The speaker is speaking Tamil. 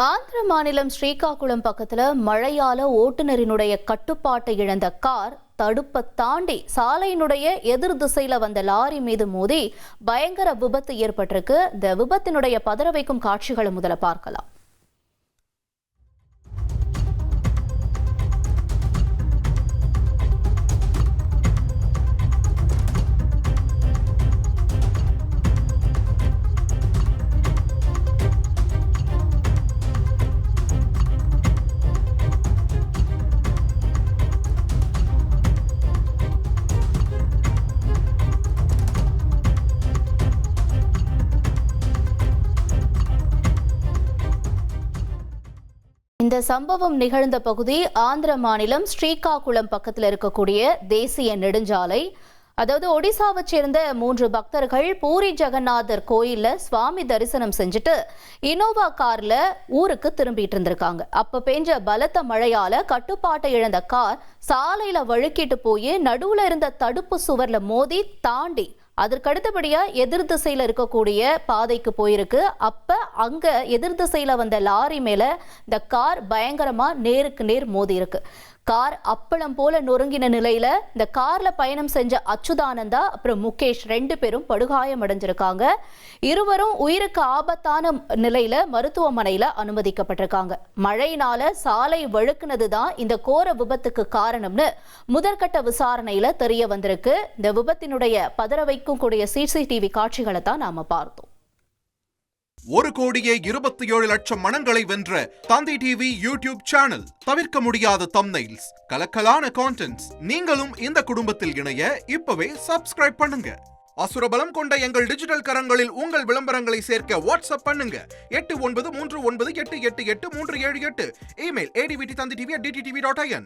ஆந்திர மாநிலம் ஸ்ரீகாகுளம் பக்கத்துல மழையால ஓட்டுநரினுடைய கட்டுப்பாட்டை இழந்த கார் தடுப்பை தாண்டி சாலையினுடைய எதிர் திசையில வந்த லாரி மீது மோதி பயங்கர விபத்து ஏற்பட்டிருக்கு. இந்த விபத்தினுடைய பதற வைக்கும் காட்சிகளை முதல்ல பார்க்கலாம். இந்த சம்பவம் நிகழ்ந்த பகுதி ஆந்திர மாநிலம் ஸ்ரீகாகுளம் பக்கத்தில் இருக்கக்கூடிய தேசிய நெடுஞ்சாலை. அதாவது ஒடிசாவை சேர்ந்த 3 பக்தர்கள் பூரி ஜெகநாதர் கோயில்ல சுவாமி தரிசனம் செஞ்சுட்டு இனோவா கார்ல ஊருக்கு திரும்பிட்டு இருந்திருக்காங்க. அப்ப பெஞ்ச பலத்த மழையால கட்டுப்பாட்டை இழந்த கார் சாலையில வழுக்கிட்டு போய் நடுவுல இருந்த தடுப்பு சுவர்ல மோதி தாண்டி அதற்கடுத்தபடியா எதிர் திசையில இருக்கக்கூடிய பாதைக்கு போயிருக்கு. அப்ப அங்க எதிர் திசையில வந்த லாரி மேல இந்த கார் பயங்கரமா நேருக்கு நேர் மோதி இருக்கு. கார் அப்பளம் போல நொறுங்கின நிலையில இந்த கார்ல பயணம் செஞ்ச அச்சுதானந்தா அப்புறம் முகேஷ் 2 பேரும் படுகாயம் அடைஞ்சிருக்காங்க. இருவரும் உயிருக்கு ஆபத்தான நிலையில மருத்துவமனையில அனுமதிக்கப்பட்டிருக்காங்க. மழையினால சாலை வழுக்குனதுதான் இந்த கோர விபத்துக்கு காரணம்னு முதற்கட்ட விசாரணையில தெரிய வந்திருக்கு. இந்த விபத்தினுடைய பதற வைக்கும் கூடிய சிசிடிவி காட்சிகளை தான் நாம பார்த்தோம். 1,27,00,000 மனங்களை வென்ற தந்தி டிவி யூடியூப் சேனல். தவிர்க்க முடியாத தம்ப்நெயில்ஸ், கலக்கலான கான்டென்ட்ஸ். நீங்களும் இந்த குடும்பத்தில் இணைய இப்பவே சப்ஸ்கிரைப் பண்ணுங்க. அசுரபலம் கொண்ட எங்கள் டிஜிட்டல் கரங்களில் உங்கள் விளம்பரங்களை சேர்க்க வாட்ஸ்அப் பண்ணுங்க. 8939888838. Email advtthanditv@dttv.in.